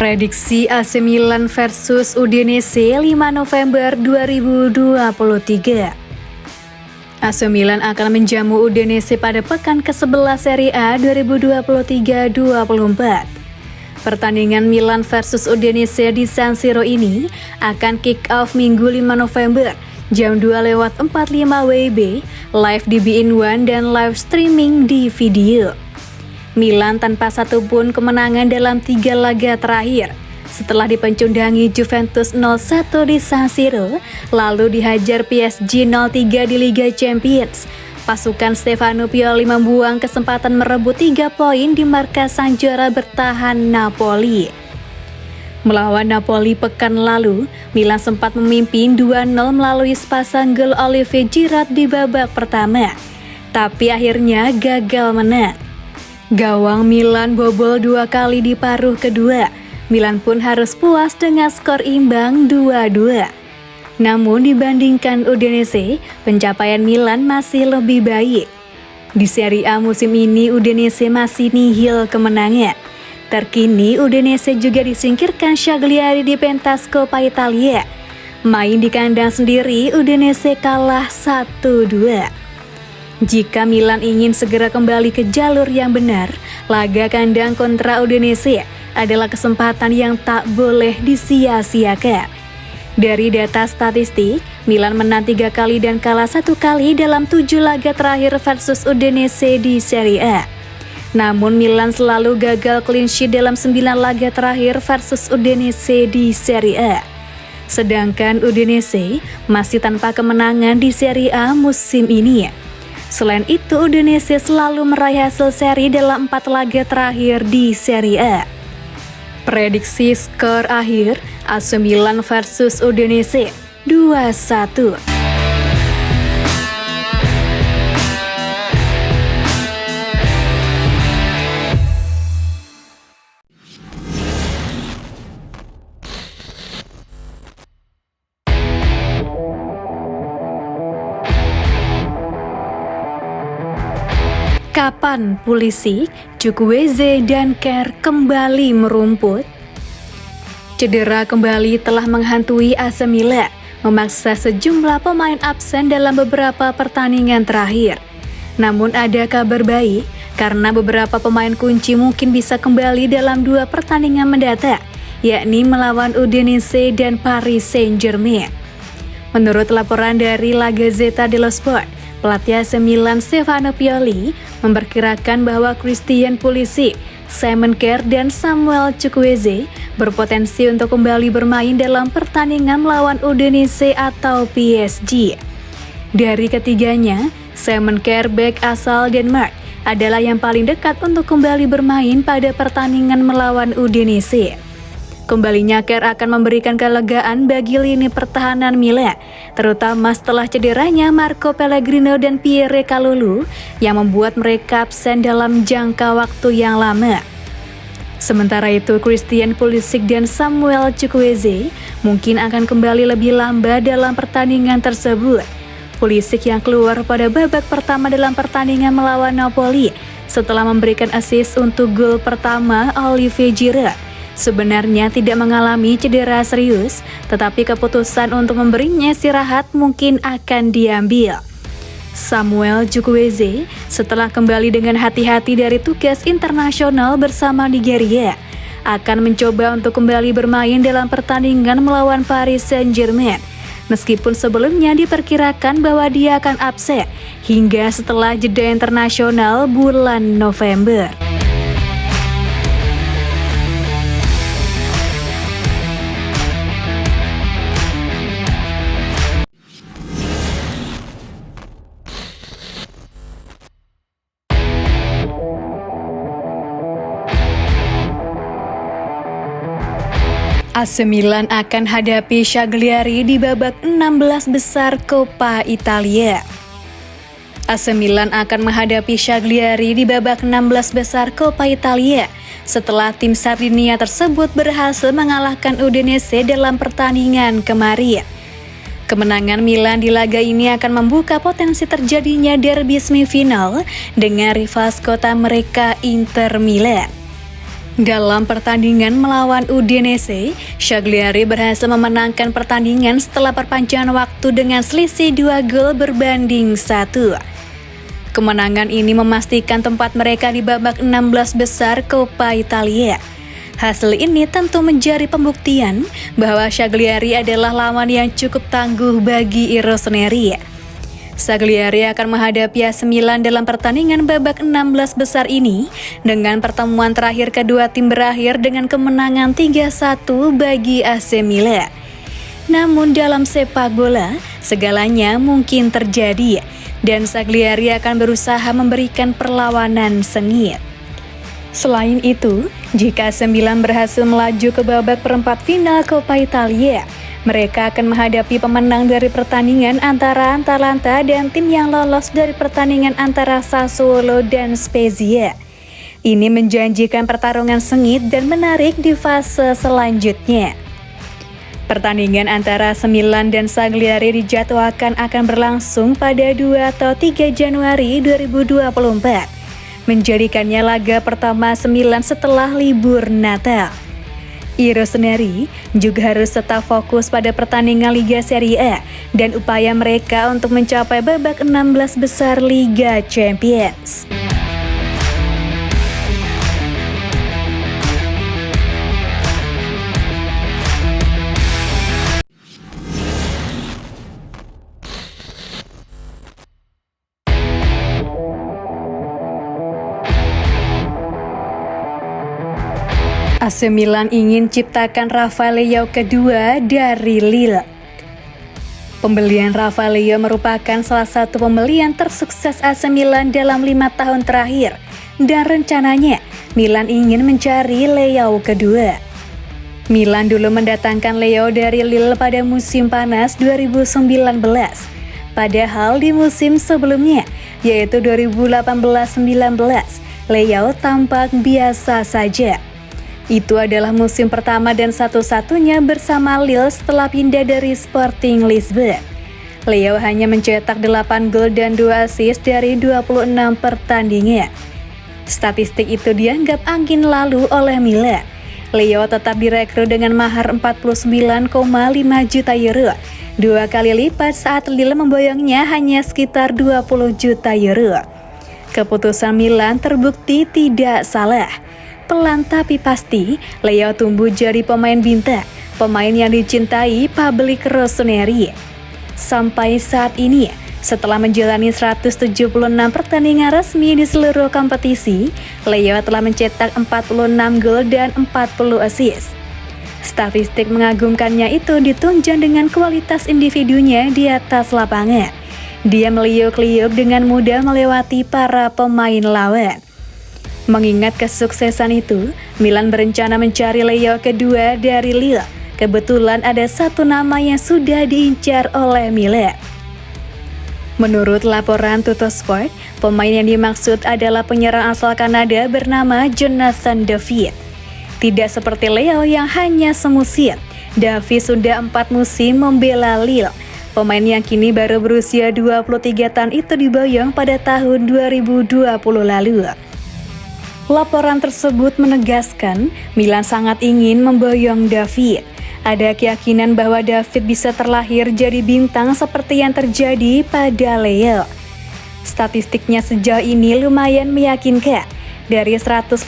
Prediksi AC Milan versus Udinese 5 November 2023. AC Milan akan menjamu Udinese pada pekan ke-11 Serie A 2023-24. Pertandingan Milan versus Udinese di San Siro ini akan kick off Minggu 5 November jam 2:45 WIB, live di beIN One dan live streaming di video. Milan tanpa satupun kemenangan dalam 3 laga terakhir. Setelah dipencundangi Juventus 0-1 di San Siro, lalu dihajar PSG 0-3 di Liga Champions, pasukan Stefano Pioli membuang kesempatan merebut 3 poin di markas sang juara bertahan Napoli. Melawan Napoli pekan lalu, Milan sempat memimpin 2-0 melalui sepasang gol Olivier Giroud di babak pertama, tapi akhirnya gagal menang. Gawang Milan bobol 2 kali di paruh kedua. Milan pun harus puas dengan skor imbang 2-2. Namun dibandingkan Udinese, pencapaian Milan masih lebih baik. Di Serie A musim ini Udinese masih nihil kemenangan. Terkini Udinese juga disingkirkan Cagliari di pentas Coppa Italia. Main di kandang sendiri, Udinese kalah 1-2. Jika Milan ingin segera kembali ke jalur yang benar, laga kandang kontra Udinese adalah kesempatan yang tak boleh disia-siakan. Dari data statistik, Milan menang 3 kali dan kalah 1 kali dalam 7 laga terakhir versus Udinese di Serie A. Namun Milan selalu gagal clean sheet dalam 9 laga terakhir versus Udinese di Serie A. Sedangkan Udinese masih tanpa kemenangan di Serie A musim ini. Selain itu, Udinese selalu meraih hasil seri dalam 4 laga terakhir di Serie A. Prediksi skor akhir AC Milan versus Udinese 2-1. Kapan Pulisic, Chukwueze, dan Kjaer kembali merumput? Cedera kembali telah menghantui AC Milan, memaksa sejumlah pemain absen dalam beberapa pertandingan terakhir. Namun ada kabar baik, karena beberapa pemain kunci mungkin bisa kembali dalam 2 pertandingan mendatang, yakni melawan Udinese dan Paris Saint-Germain. Menurut laporan dari La Gazzetta dello Sport, pelatih AC Milan Stefano Pioli memperkirakan bahwa Christian Pulisic, Simon Kjaer, dan Samuel Chukwueze berpotensi untuk kembali bermain dalam pertandingan melawan Udinese atau PSG. Dari ketiganya, Simon Kjaer, bek asal Denmark, adalah yang paling dekat untuk kembali bermain pada pertandingan melawan Udinese. Kembalinya Kjaer akan memberikan kelegaan bagi lini pertahanan Milan, terutama setelah cederanya Marco Pellegrino dan Pierre Kalulu yang membuat mereka absen dalam jangka waktu yang lama. Sementara itu, Christian Pulisic dan Samuel Chukwueze mungkin akan kembali lebih lambat dalam pertandingan tersebut. Pulisic yang keluar pada babak pertama dalam pertandingan melawan Napoli setelah memberikan assist untuk gol pertama Olivier Giroud, sebenarnya tidak mengalami cedera serius, tetapi keputusan untuk memberinya istirahat mungkin akan diambil. Samuel Chukwueze setelah kembali dengan hati-hati dari tugas internasional bersama Nigeria, akan mencoba untuk kembali bermain dalam pertandingan melawan Paris Saint-Germain, meskipun sebelumnya diperkirakan bahwa dia akan absen hingga setelah jeda internasional bulan November. AC Milan akan hadapi Cagliari di babak 16 besar Coppa Italia. AC Milan akan menghadapi Cagliari di babak 16 besar Coppa Italia setelah tim Sardinia tersebut berhasil mengalahkan Udinese dalam pertandingan kemarin. Kemenangan Milan di laga ini akan membuka potensi terjadinya derby semifinal dengan rival kota mereka Inter Milan. Dalam pertandingan melawan Udinese, Shagliari berhasil memenangkan pertandingan setelah perpanjangan waktu dengan selisih 2 gol berbanding 1. Kemenangan ini memastikan tempat mereka di babak 16 besar Coppa Italia. Hasil ini tentu menjadi pembuktian bahwa Shagliari adalah lawan yang cukup tangguh bagi I Rossoneri. Shagliari akan menghadapi AC Milan dalam pertandingan babak 16 besar ini dengan pertemuan terakhir kedua tim berakhir dengan kemenangan 3-1 bagi AC Milan. Namun dalam sepak bola, segalanya mungkin terjadi dan Shagliari akan berusaha memberikan perlawanan sengit. Selain itu, jika AC Milan berhasil melaju ke babak perempat final Coppa Italia, mereka akan menghadapi pemenang dari pertandingan antara Atalanta dan tim yang lolos dari pertandingan antara Sassuolo dan Spezia. Ini menjanjikan pertarungan sengit dan menarik di fase selanjutnya. Pertandingan antara AC Milan dan Shagliari dijadwalkan akan berlangsung pada 2 atau 3 Januari 2024, menjadikannya laga pertama AC Milan setelah libur Natal. I Rossoneri juga harus tetap fokus pada pertandingan Liga Serie A dan upaya mereka untuk mencapai babak 16 besar Liga Champions. AC Milan ingin ciptakan Rafael Leao kedua dari Lille. Pembelian Rafael Leao merupakan salah satu pembelian tersukses AC Milan dalam 5 tahun terakhir dan rencananya Milan ingin mencari Leao kedua. Milan dulu mendatangkan Leao dari Lille pada musim panas 2019. Padahal di musim sebelumnya, yaitu 2018-19, Leao tampak biasa saja. Itu adalah musim pertama dan satu-satunya bersama Lille setelah pindah dari Sporting Lisbon. Leao hanya mencetak 8 gol dan 2 assist dari 26 pertandingan. Statistik itu dianggap angin lalu oleh Milan. Leao tetap direkrut dengan mahar 49,5 juta euro, 2 kali lipat saat Lille memboyongnya hanya sekitar 20 juta euro. Keputusan Milan terbukti tidak salah. Pelan tapi pasti, Leao tumbuh jadi pemain bintang, pemain yang dicintai publik Rossoneri. Sampai saat ini, setelah menjalani 176 pertandingan resmi di seluruh kompetisi, Leao telah mencetak 46 gol dan 40 assist. Statistik mengagumkannya itu ditunjang dengan kualitas individunya di atas lapangan. Dia meliuk-liuk dengan mudah melewati para pemain lawan. Mengingat kesuksesan itu, Milan berencana mencari Leao kedua dari Lille. Kebetulan ada satu nama yang sudah diincar oleh Milan. Menurut laporan Tuttosport, pemain yang dimaksud adalah penyerang asal Kanada bernama Jonathan David. Tidak seperti Leao yang hanya semusim, David sudah 4 musim membela Lille. Pemain yang kini baru berusia 23 tahun itu diboyong pada tahun 2020 lalu. Laporan tersebut menegaskan Milan sangat ingin memboyong David. Ada keyakinan bahwa David bisa terlahir jadi bintang seperti yang terjadi pada Leao. Statistiknya sejauh ini lumayan meyakinkan. Dari 151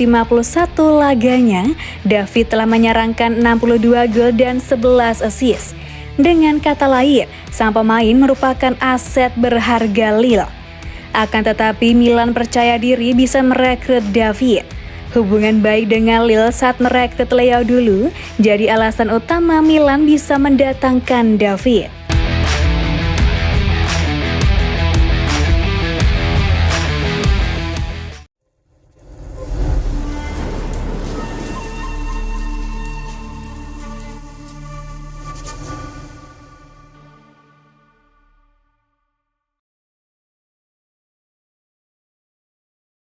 laganya, David telah menyerangkan 62 gol dan 11 assist. Dengan kata lain, sang pemain merupakan aset berharga Lille. Akan tetapi Milan percaya diri bisa merekrut David. Hubungan baik dengan Lille saat merekrut Leao dulu jadi alasan utama Milan bisa mendatangkan David.